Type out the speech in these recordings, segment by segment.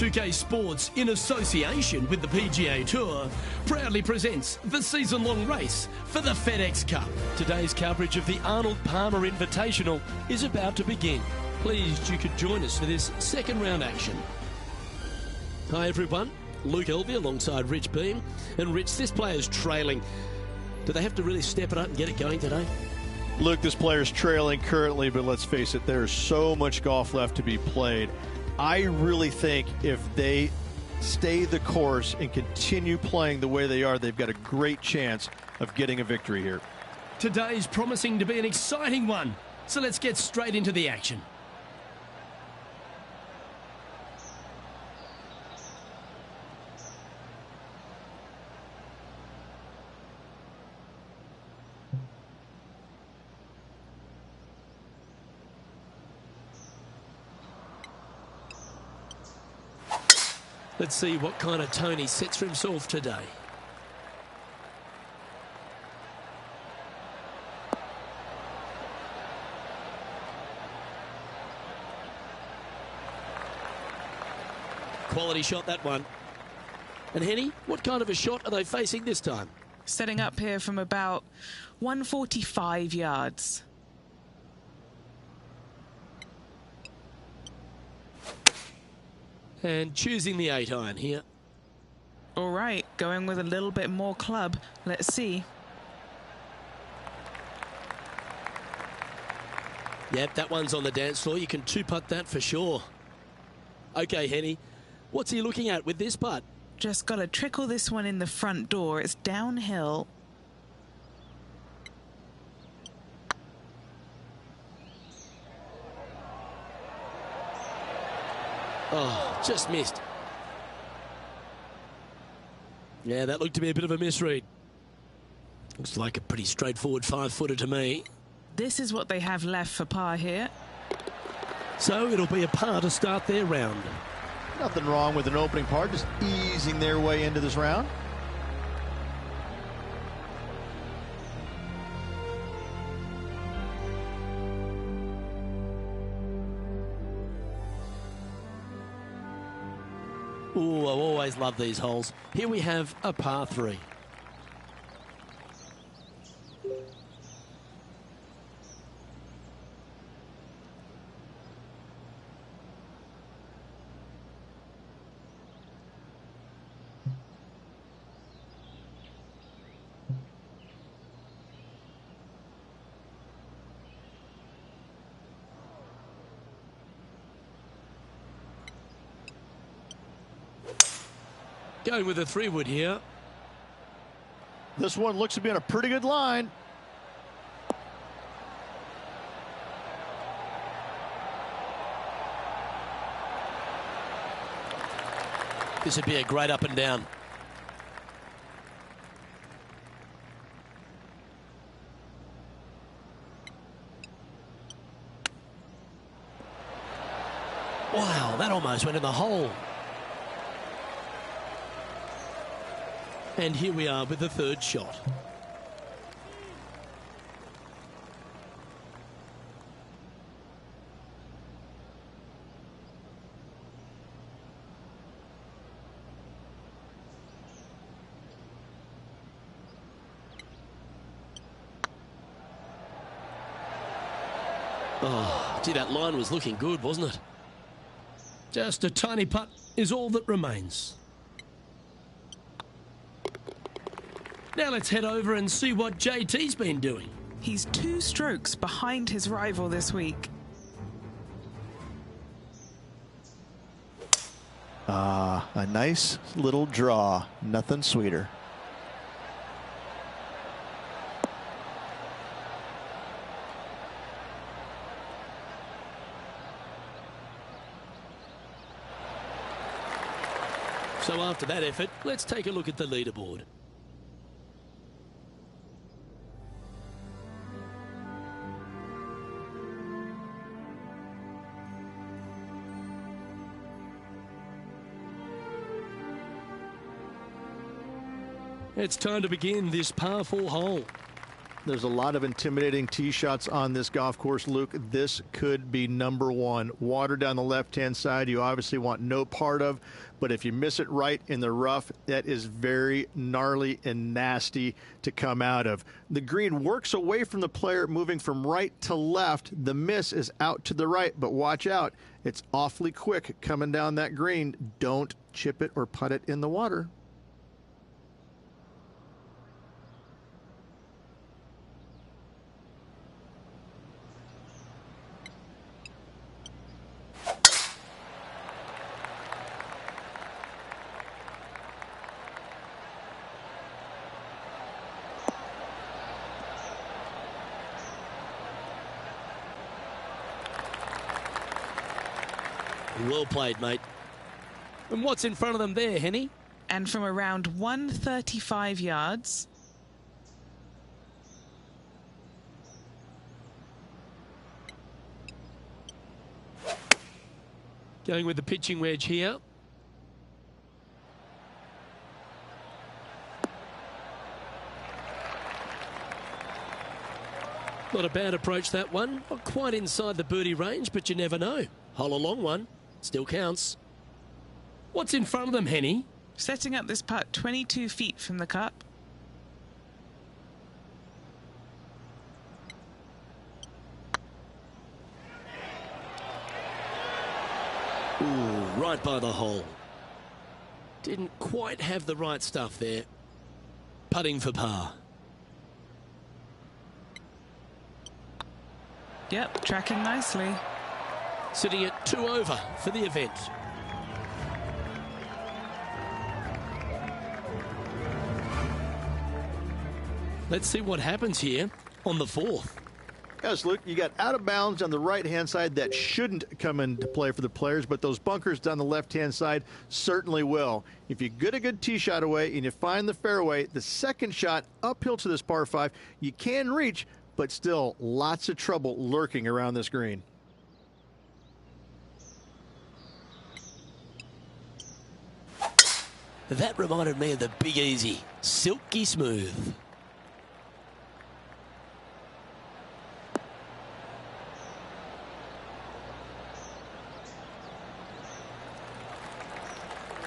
2K Sports, in association with the PGA Tour, proudly presents the season-long race for the FedEx Cup. Today's coverage of the Arnold Palmer Invitational is about to begin. Pleased you could join us for this second round action. Hi everyone, Luke Elvey alongside Rich Beam. And Rich, this player's trailing. Do they have to really step it up and get it going today? Luke, this player's trailing currently, but let's face it, there's so much golf left to be played. I really think if they stay the course and continue playing the way they are, they've got a great chance of getting a victory here. Today's promising to be an exciting one, so let's get straight into the action. Let's see what kind of tone he sets for himself today. Quality shot, that one. And Henny, what kind of a shot are they facing this time? Setting up here from about 145 yards. And choosing the 8-iron here. All right, going with a little bit more club. Let's see. Yep, that one's on the dance floor. You can two-putt that for sure. Okay, Henny, what's he looking at with this putt? Just got to trickle this one in the front door. It's downhill. Oh, just missed. Yeah, that looked to be a bit of a misread. Looks like a pretty straightforward 5-footer to me. This is what they have left for par here. So it'll be a par to start their round. Nothing wrong with an opening par, just easing their way into this round. Ooh, I always love these holes. Here we have a par 3. Going with a 3-wood here. This one looks to be on a pretty good line. This would be a great up and down. Wow, that almost went in the hole. And here we are with the third shot. Oh, gee, that line was looking good, wasn't it? Just a tiny putt is all that remains. Now let's head over and see what JT's been doing. He's 2 strokes behind his rival this week. A nice little draw. Nothing sweeter. So after that effort, let's take a look at the leaderboard. It's time to begin this par 4 hole. There's a lot of intimidating tee shots on this golf course, Luke. This could be number 1. Water down the left-hand side, you obviously want no part of, but if you miss it right in the rough, that is very gnarly and nasty to come out of. The green works away from the player, moving from right to left. The miss is out to the right, but watch out. It's awfully quick coming down that green. Don't chip it or putt it in the water. Well played, mate. And what's in front of them there, Henny? And from around 135 yards, going with the pitching wedge here. Not a bad approach, that one. Not quite inside the birdie range, but you never know. Hole a long one. Still counts. What's in front of them, Henny? setting up this putt 22 feet from the cup. Ooh, right by the hole. Didn't quite have the right stuff there. Putting for par. Yep, tracking nicely. Sitting at 2 over for the event. Let's see what happens here on the 4th. Yes, Luke, you got out of bounds on the right-hand side. That shouldn't come into play for the players, but those bunkers down the left-hand side certainly will. If you get a good tee shot away and you find the fairway, the second shot uphill to this par 5, you can reach, but still lots of trouble lurking around this green. That reminded me of the Big Easy. Silky smooth.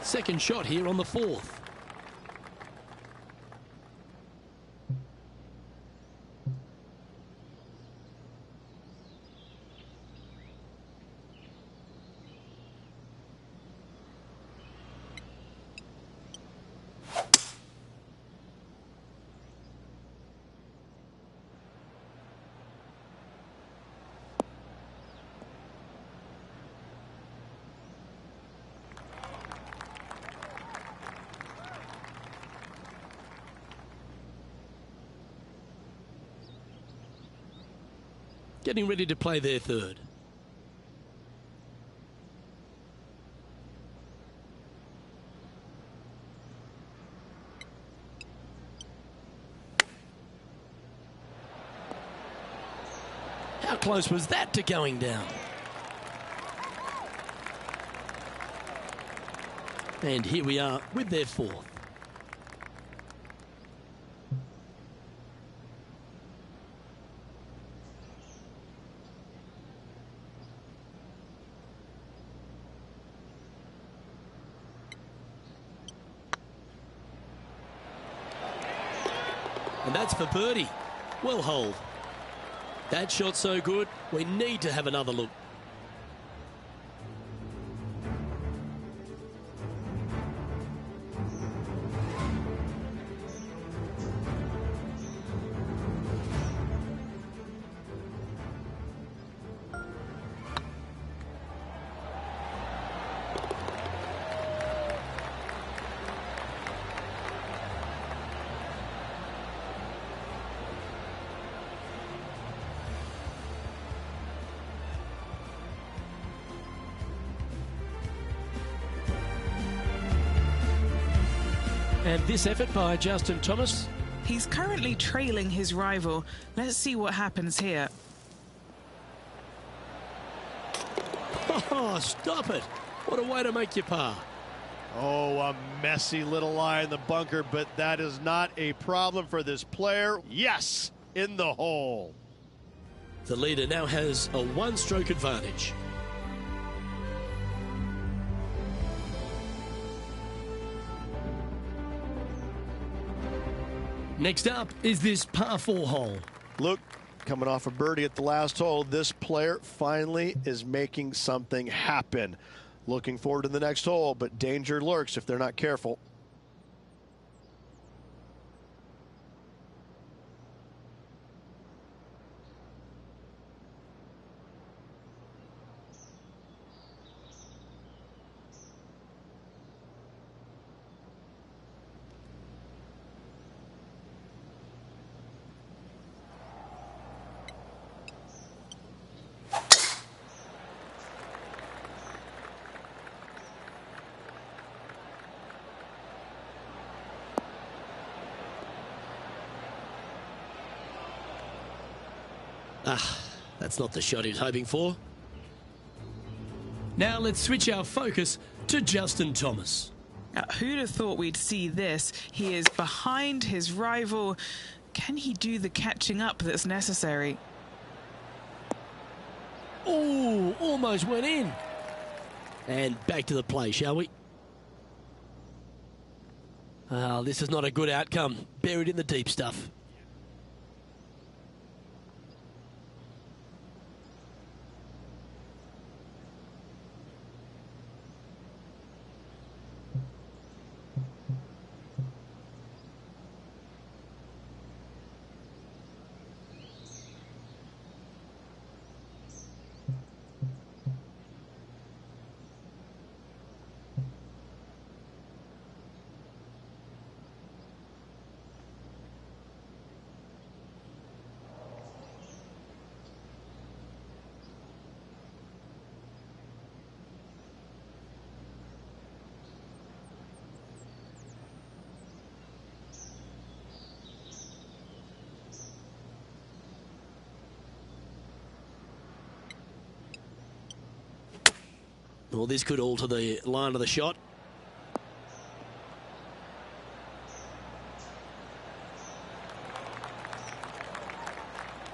Second shot here on the 4th. Getting ready to play their third. How close was that to going down? And here we are with their 4th. And that's for birdie. Well holed. That shot's so good, we need to have another look. And this effort by Justin Thomas. He's currently trailing his rival. Let's see what happens here. Oh, stop it. What a way to make your par. Oh, a messy little lie in the bunker, but that is not a problem for this player. Yes, in the hole. The leader now has a one-stroke advantage. Next up is this par 4 hole. Look, coming off a birdie at the last hole, this player finally is making something happen. Looking forward to the next hole, but danger lurks if they're not careful. That's not the shot he's hoping for. Now let's switch our focus to Justin Thomas. Who'd have thought we'd see this? He is behind his rival. Can he do the catching up that's necessary? Oh, almost went in. And back to the play, shall we? This is not a good outcome. Buried in the deep stuff. Well, this could alter the line of the shot.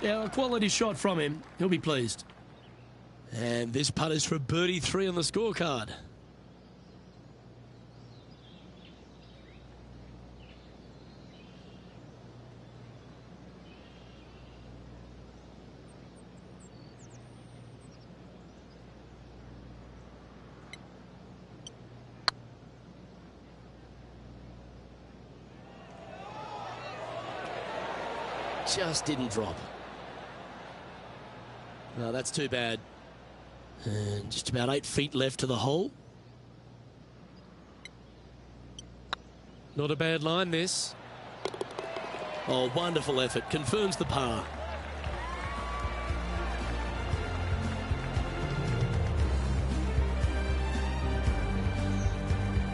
Yeah, a quality shot from him. He'll be pleased. And this putt is for birdie 3 on the scorecard. Just didn't drop. No, that's too bad. And just about 8 feet left to the hole. Not a bad line, this. Oh, wonderful effort. Confirms the par.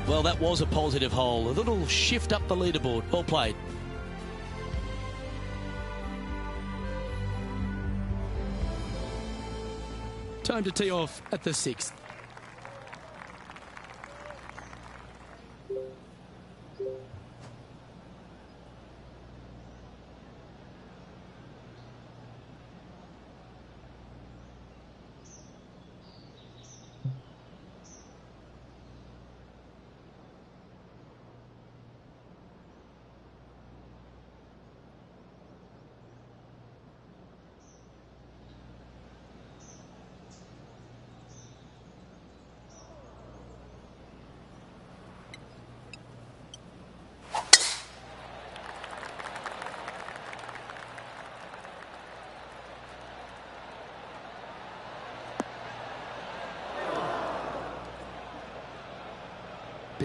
Well, that was a positive hole. A little shift up the leaderboard. Well played. Time to tee off at the 6th.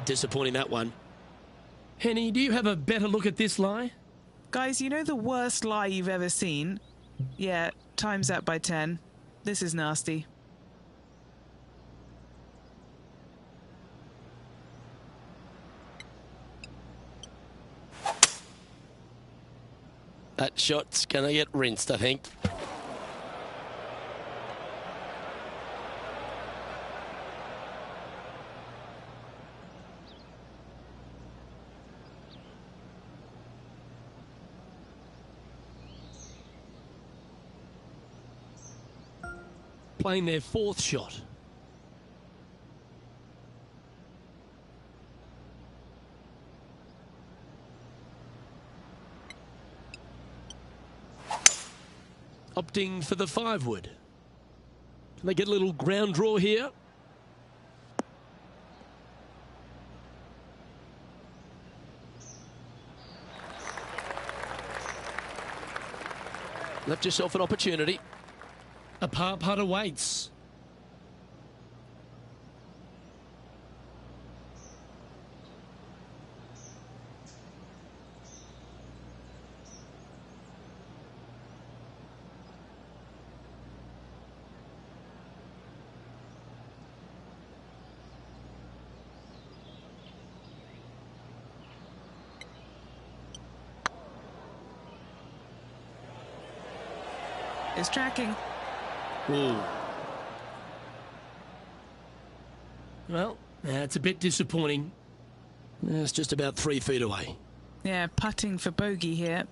bit disappointing, that one. Henny, do you have a better look at this lie? Guys, you know the worst lie you've ever seen? Yeah, times that by 10. This is nasty. That shot's going to get rinsed, I think. Playing their fourth shot. Opting for the 5-wood. Can they get a little ground draw here? Left yourself an opportunity. A par putt awaits. It's tracking. Ooh. Well, that's a bit disappointing. It's just about 3 feet away. Yeah, putting for bogey here.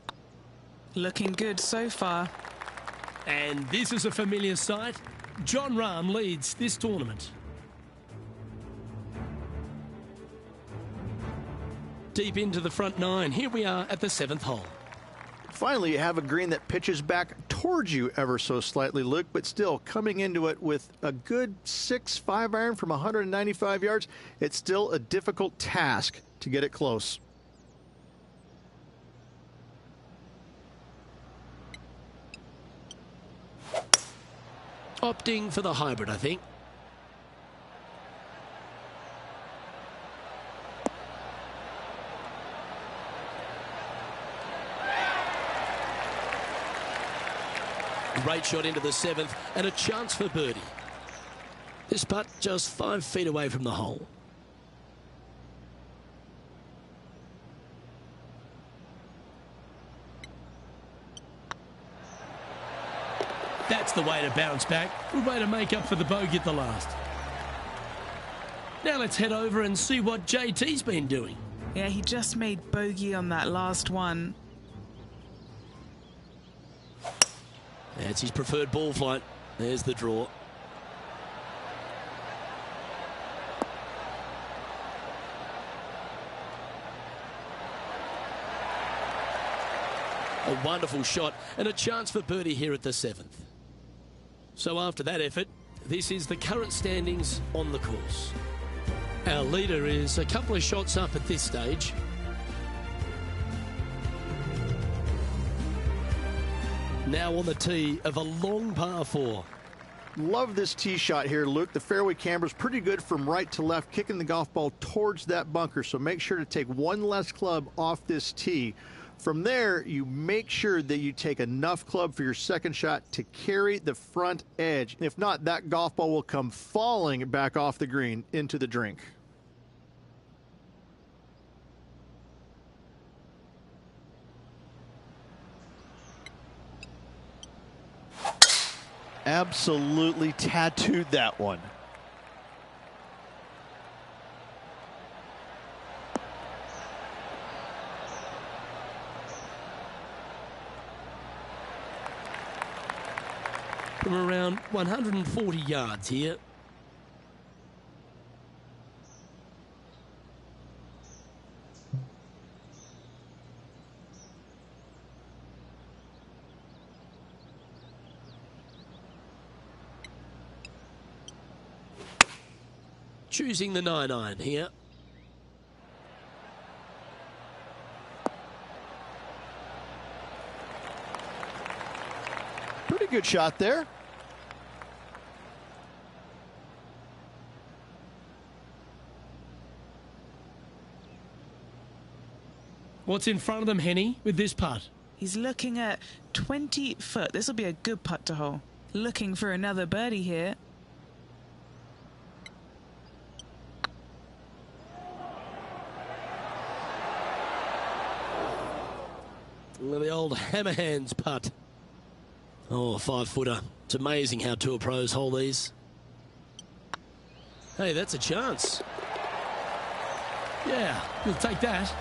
Looking good so far. And this is a familiar sight. Jon Rahm leads this tournament. Deep into the front 9. Here we are at the 7th hole. Finally, you have a green that pitches back towards you ever so slightly, Luke, but still coming into it with a good 6-5 iron from 195 yards. It's still a difficult task to get it close. Opting for the hybrid, I think. Great shot into the 7th and a chance for birdie. This putt just 5 feet away from the hole. That's the way to bounce back. Good way to make up for the bogey at the last. Now let's head over and see what JT's been doing. Yeah, he just made bogey on that last one. That's his preferred ball flight. There's the draw. A wonderful shot and a chance for birdie here at the 7th. So after that effort, this is the current standings on the course. Our leader is a couple of shots up at this stage. Now on the tee of a long par 4. Love this tee shot here, Luke. The fairway camber's pretty good from right to left, kicking the golf ball towards that bunker. So make sure to take one less club off this tee. From there, you make sure that you take enough club for your second shot to carry the front edge. If not, that golf ball will come falling back off the green into the drink. Absolutely tattooed that one. From around 140 yards here. Choosing the 9-iron here. Pretty good shot there. What's in front of them, Henny, with this putt? He's looking at 20 foot. This will be a good putt to hole. Looking for another birdie here. The old hammerhands putt. Oh, a 5-footer. It's amazing how tour pros hold these. Hey, that's a chance. Yeah, we'll take that.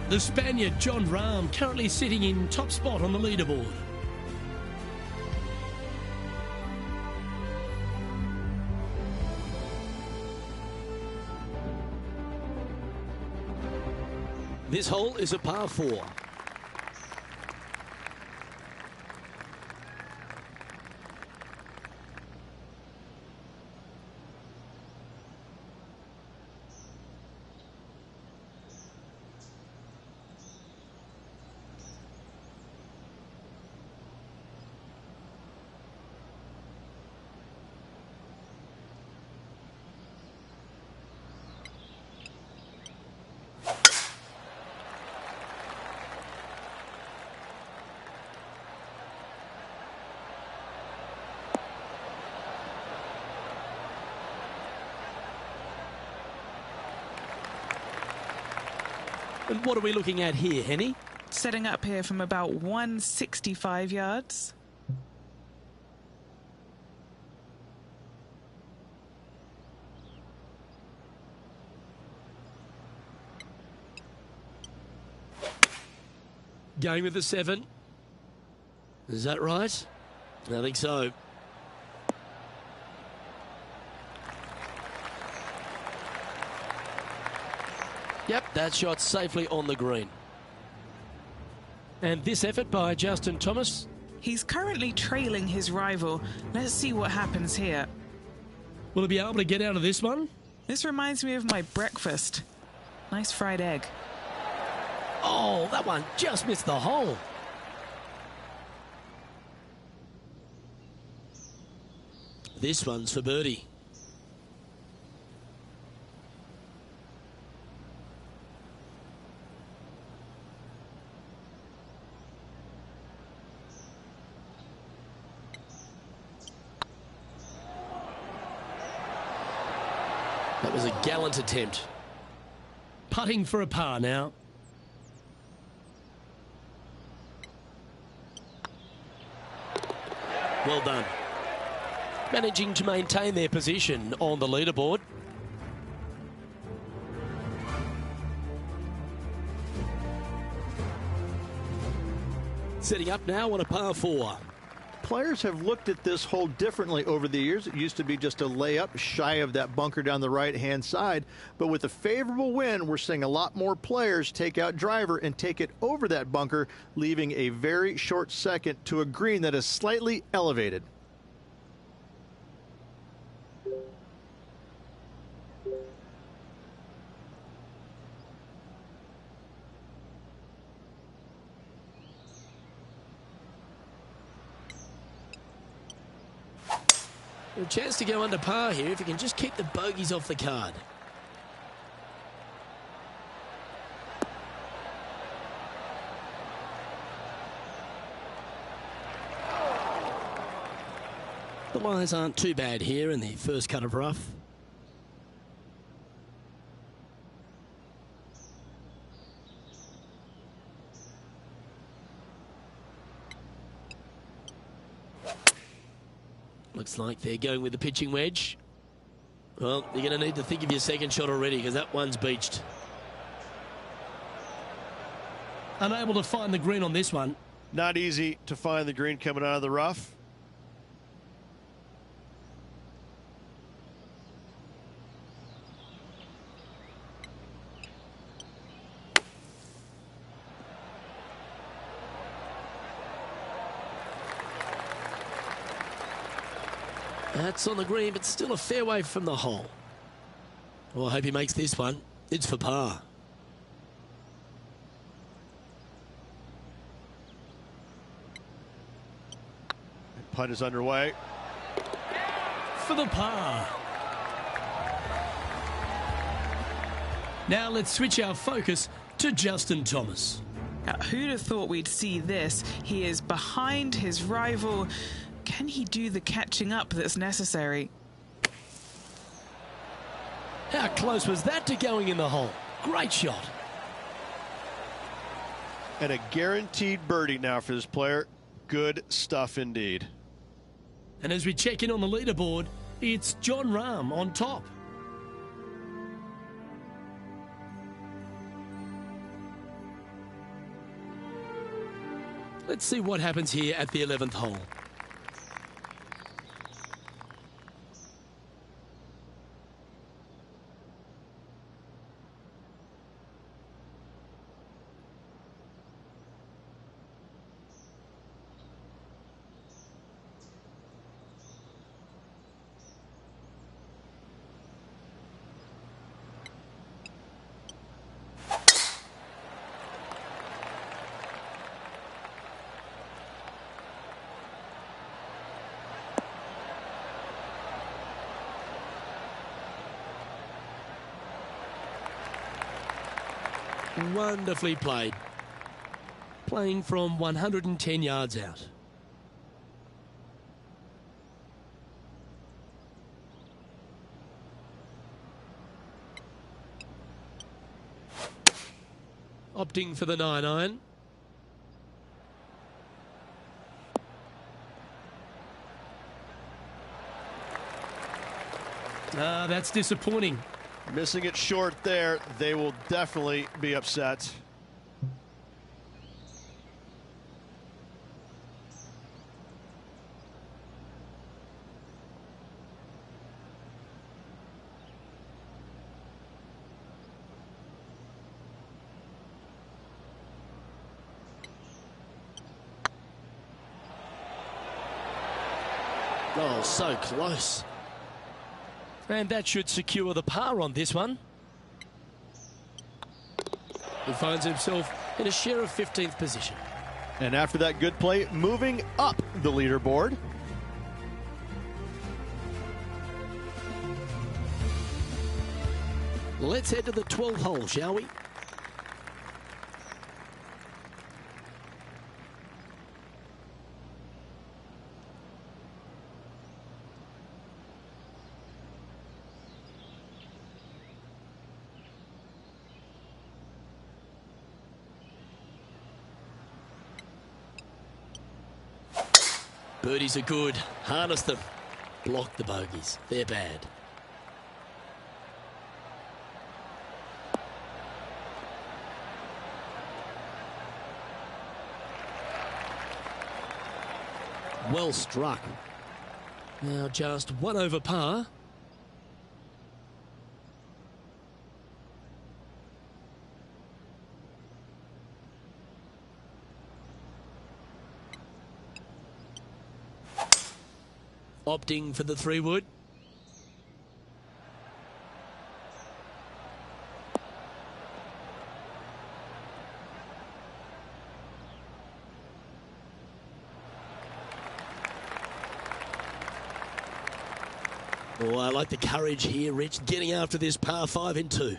The Spaniard, John Rahm, currently sitting in top spot on the leaderboard. This hole is a par 4. And what are we looking at here, Henny? Setting up here from about 165 yards. Going with the 7. Is that right? I think so. Yep, that shot safely on the green. And this effort by Justin Thomas. He's currently trailing his rival. Let's see what happens here. Will he be able to get out of this one? This reminds me of my breakfast. Nice fried egg. Oh, that one just missed the hole. This one's for birdie. That was a gallant attempt. Putting for a par now. Well done. Managing to maintain their position on the leaderboard. Setting up now on a par 4. Players have looked at this hole differently over the years. It used to be just a layup shy of that bunker down the right-hand side. But with a favorable wind, we're seeing a lot more players take out driver and take it over that bunker, leaving a very short second to a green that is slightly elevated. A chance to go under par here if you can just keep the bogeys off the card. The lies aren't too bad here in the first cut of rough. Looks like they're going with the pitching wedge. Well, you're going to need to think of your second shot already because that one's beached. Unable to find the green on this one. Not easy to find the green coming out of the rough. That's on the green, but still a fair way from the hole. Well, I hope he makes this one. It's for par. Putt is underway. for the par. Now let's switch our focus to Justin Thomas. Who'd have thought we'd see this? He is behind his rival. Can he do the catching up that's necessary? How close was that to going in the hole? Great shot. And a guaranteed birdie now for this player. Good stuff indeed. And as we check in on the leaderboard, it's Jon Rahm on top. Let's see what happens here at the 11th hole. Wonderfully played. Playing from 110 yards out. Opting for the 9-iron. That's disappointing. Missing it short there. They will definitely be upset. Oh, so close. And that should secure the par on this one. He finds himself in a share of 15th position. And after that good play, moving up the leaderboard. Let's head to the 12th hole, shall we? Birdies are good. Harness them. Block the bogeys. They're bad. Well struck. Now just one over par. Opting for the 3-wood. Oh, I like the courage here, Rich, getting after this par 5 in 2.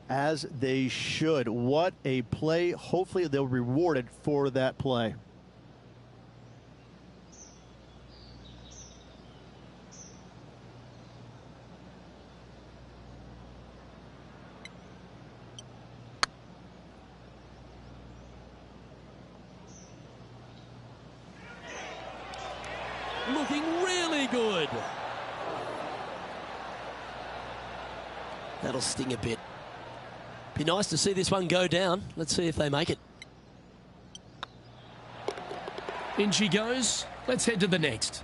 As they should. What a play. Hopefully they'll be rewarded for that play. Looking really good. That'll sting a bit. Be nice to see this one go down. Let's see if they make it. In she goes. Let's head to the next.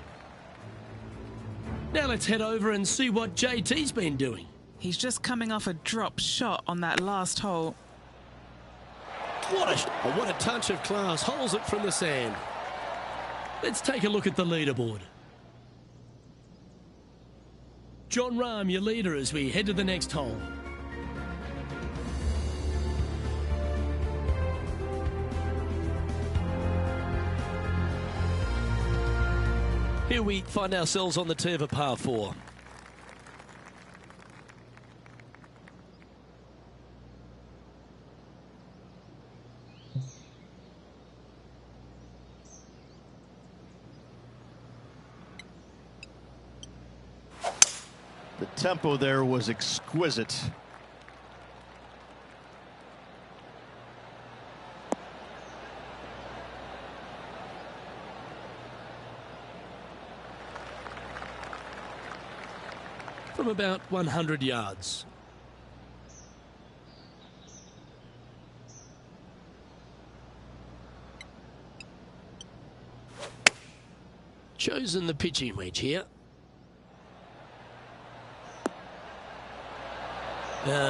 Now let's head over and see what JT's been doing. He's just coming off a drop shot on that last hole. What a touch of class. Holes it from the sand. Let's take a look at the leaderboard. Jon Rahm, your leader, as we head to the next hole. Here we find ourselves on the tee of a par 4. The tempo there was exquisite. From about 100 yards. Chosen the pitching wedge here.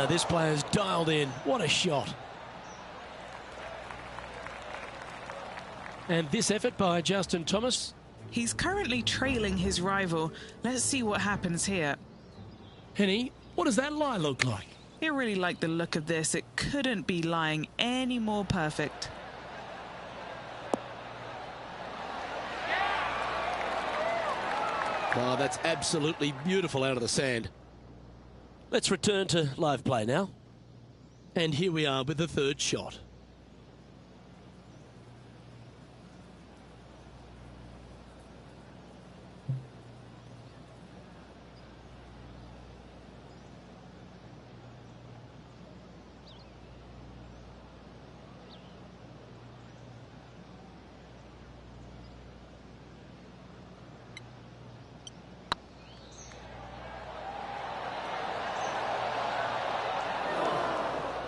This player's dialed in. What a shot. And this effort by Justin Thomas. He's currently trailing his rival. Let's see what happens here. Henny, what does that lie look like? I really like the look of this. It couldn't be lying any more perfect. Oh, that's absolutely beautiful out of the sand. Let's return to live play now. And here we are with the third shot.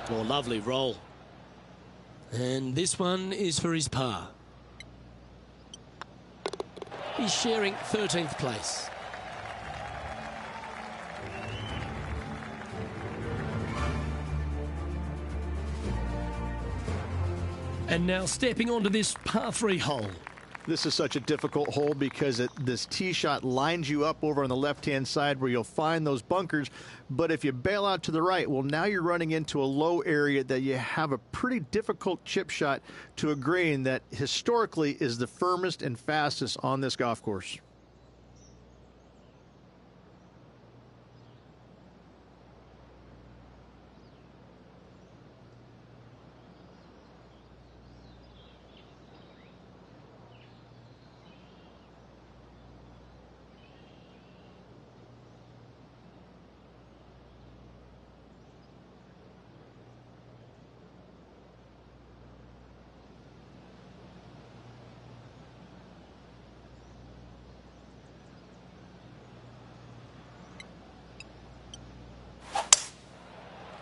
Oh, lovely roll. And this one is for his par. He's sharing 13th place. And now stepping onto this par 3 hole. This is such a difficult hole because this tee shot lines you up over on the left-hand side where you'll find those bunkers. But if you bail out to the right, well, now you're running into a low area that you have a pretty difficult chip shot to a green that historically is the firmest and fastest on this golf course.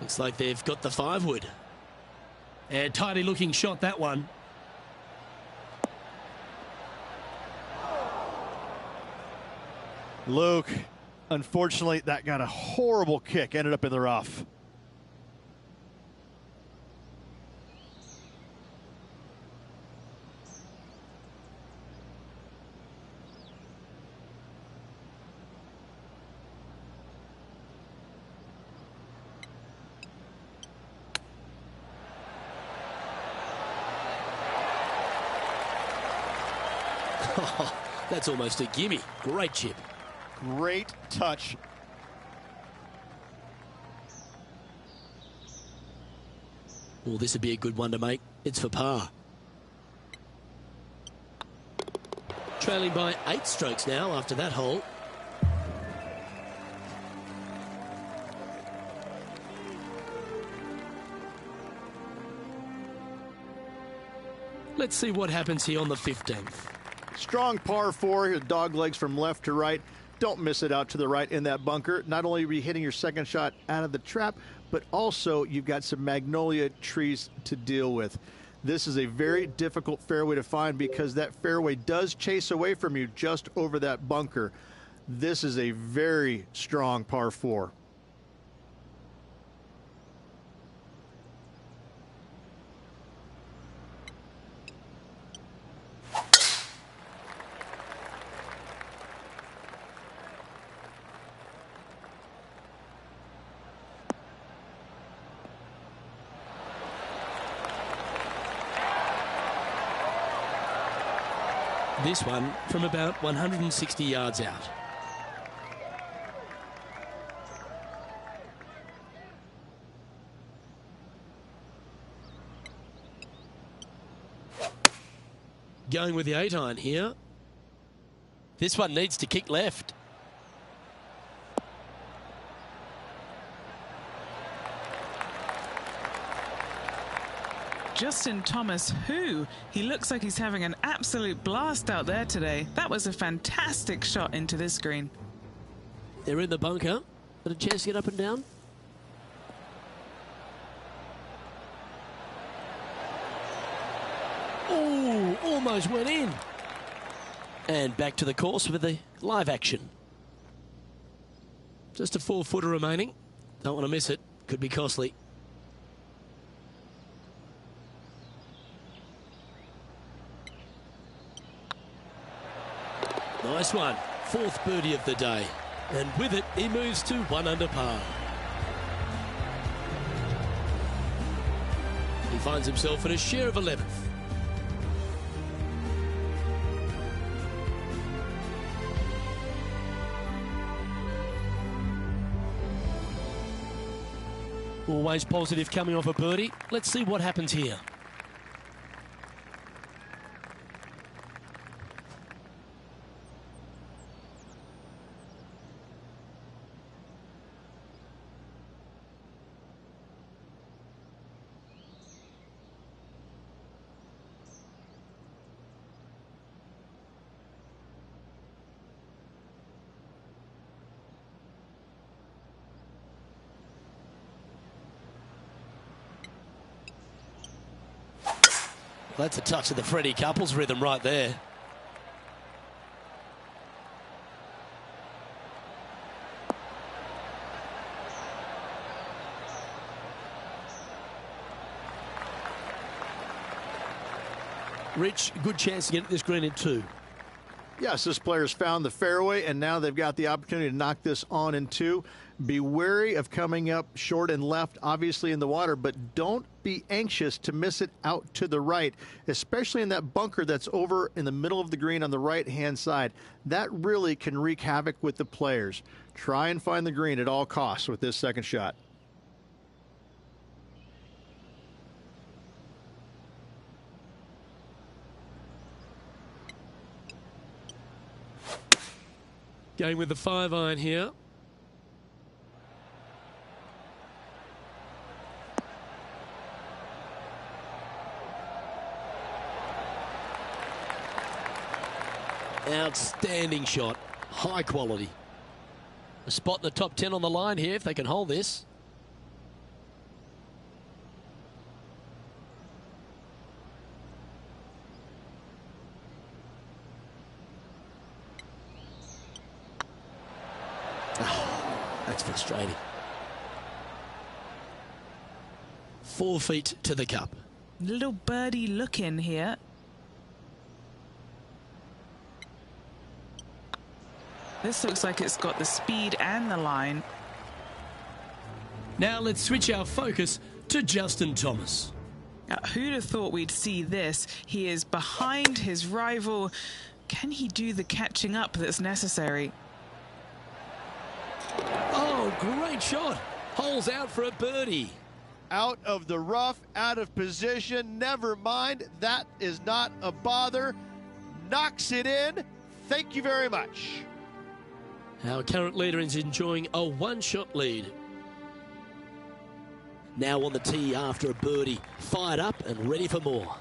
Looks like they've got the 5-wood. And tidy looking shot, that one. Luke, unfortunately, that got a horrible kick, ended up in the rough. Oh, that's almost a gimme. Great chip. Great touch. Well, this would be a good one to make. It's for par. Trailing by 8 strokes now after that hole. Let's see what happens here on the 15th. Strong par 4, dog legs from left to right. Don't miss it out to the right in that bunker. Not only are you hitting your second shot out of the trap, but also you've got some magnolia trees to deal with. This is a very difficult fairway to find because that fairway does chase away from you just over that bunker. This is a very strong par 4. This one from about 160 yards out. Going with the 8-iron here. This one needs to kick left. Justin Thomas, he looks like he's having an absolute blast out there today. That was a fantastic shot into this green. They're in the bunker. Got a chance to get up and down. Oh, almost went in. And back to the course with the live action. Just a 4-footer remaining. Don't want to miss it. Could be costly. Nice one. 4th birdie of the day. And with it, he moves to 1 under par. He finds himself in a share of 11th. Always positive coming off a birdie. Let's see what happens here. That's a touch of the Freddie Couples rhythm right there. Rich, good chance to get this green in 2. Yes, this player's found the fairway, and now they've got the opportunity to knock this on in 2. Be wary of coming up short and left, obviously in the water, but don't be anxious to miss it out to the right, especially in that bunker that's over in the middle of the green on the right-hand side. That really can wreak havoc with the players. Try and find the green at all costs with this second shot. Going with the 5-iron here. Outstanding shot. High quality. A spot in the top 10 on the line here if they can hold this. Oh, that's frustrating. 4 feet to the cup. Little birdie look in here. This looks like it's got the speed and the line. Now let's switch our focus to Justin Thomas. Who'd have thought we'd see this? He is behind his rival. Can he do the catching up that's necessary? Oh, great shot. Holes out for a birdie. Out of the rough, out of position. Never mind. That is not a bother. Knocks it in. Thank you very much. Our current leader is enjoying a 1-shot lead. Now on the tee after a birdie. Fired up and ready for more.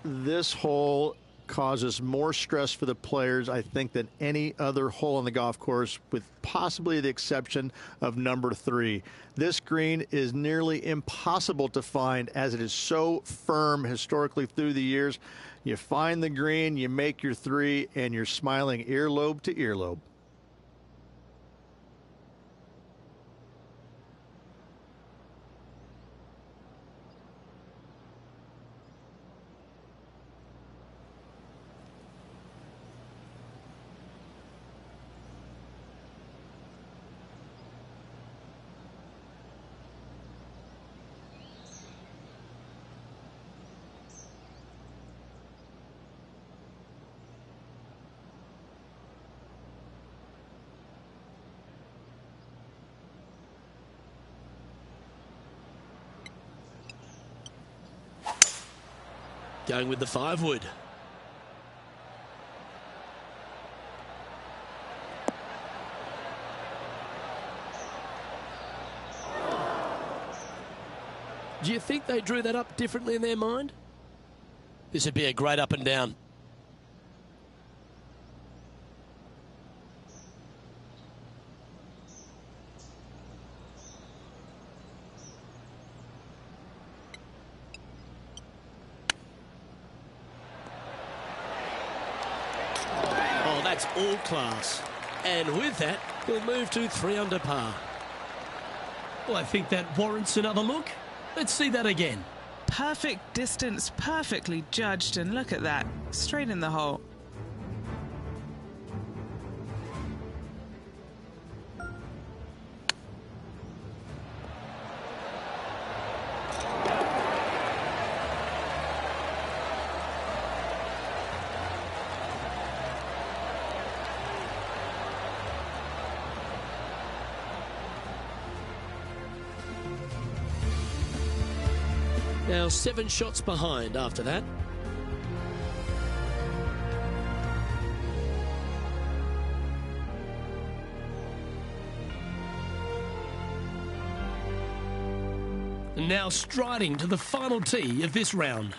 This hole causes more stress for the players, I think, than any other hole on the golf course, with possibly the exception of number 3. This green is nearly impossible to find as it is so firm historically through the years. You find the green, you make your 3, and you're smiling earlobe to earlobe. Going with the 5-wood. Do you think they drew that up differently in their mind? This would be a great up and down. Oh, that's all class. And with that, he'll move to 3 under par. Well, I think that warrants another look. Let's see that again. Perfect distance, perfectly judged, and look at that, straight in the hole. Now 7 shots behind after that. And now striding to the final tee of this round.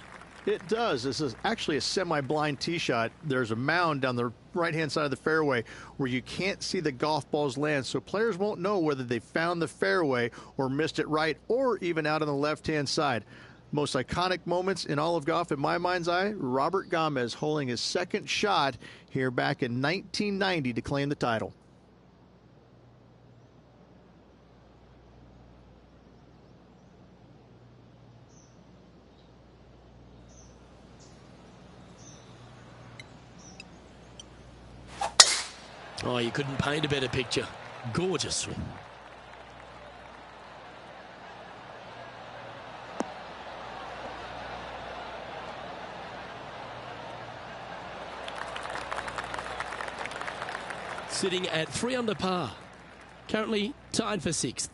It does. This is actually a semi-blind tee shot. There's a mound down the right-hand side of the fairway where you can't see the golf balls land, so players won't know whether they found the fairway or missed it right or even out on the left-hand side. Most iconic moments in all of golf, in my mind's eye, Robert Gomez holding his second shot here back in 1990 to claim the title. Oh, you couldn't paint a better picture. Gorgeous swing. Sitting at 3 under par. Currently tied for 6th.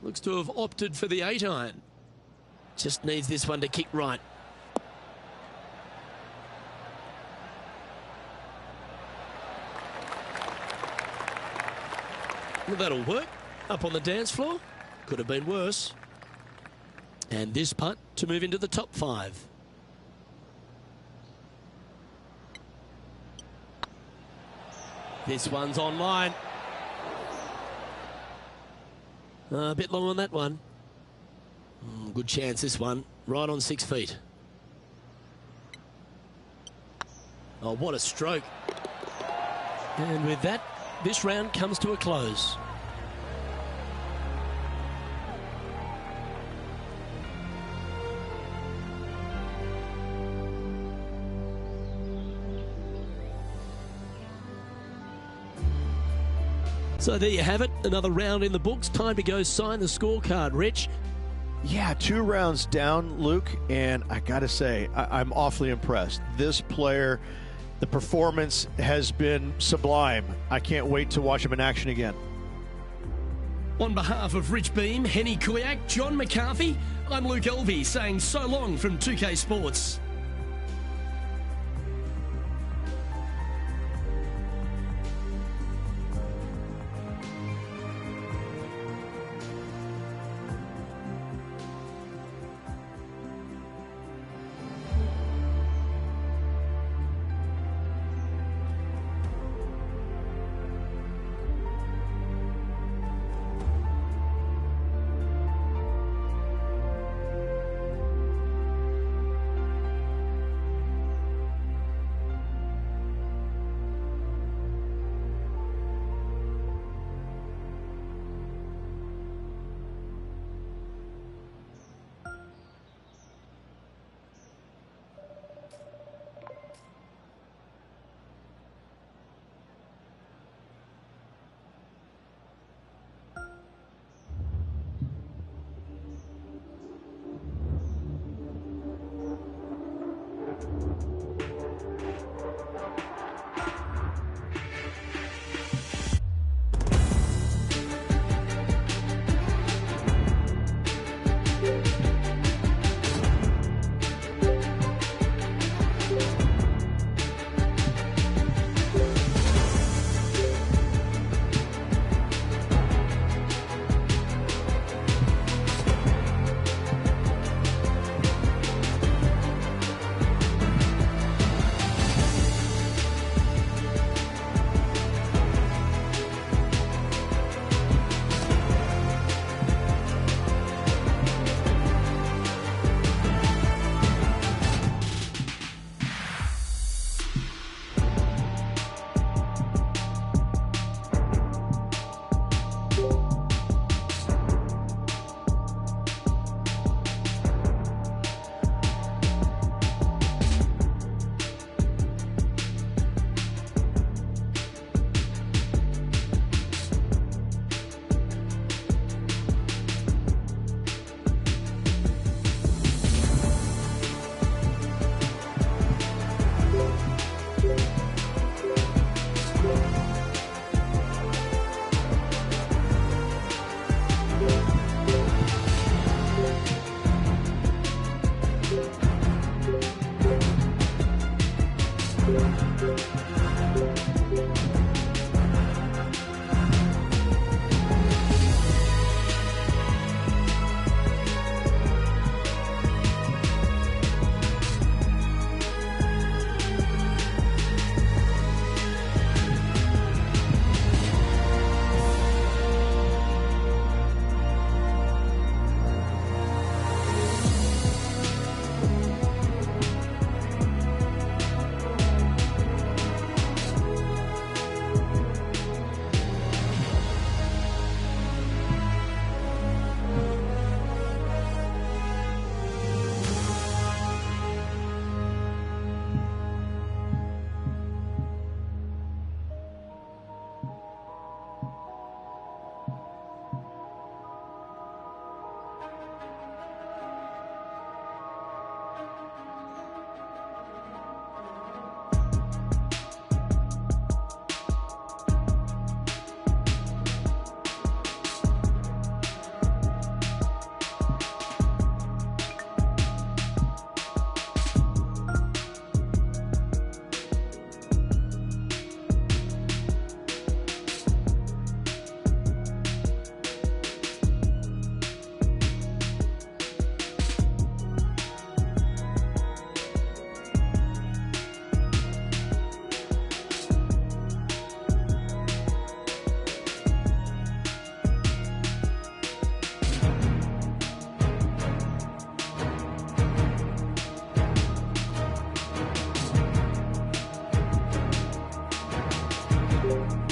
Looks to have opted for the 8-iron. Just needs this one to kick right. Well, that'll work. Up on the dance floor. Could have been worse. And this putt to move into the top 5. This one's online. A bit long on that one. Good chance this one. Right on 6 feet. Oh, what a stroke. And with that, this round comes to a close. So there you have it, another round in the books. Time to go sign the scorecard, Rich. Yeah, 2 rounds down, Luke, and I gotta say, I'm awfully impressed. This player, the performance has been sublime. I can't wait to watch him in action again. On behalf of Rich Beam, Henny Kuyak, John McCarthy, I'm Luke Elvey saying so long from 2K Sports. you.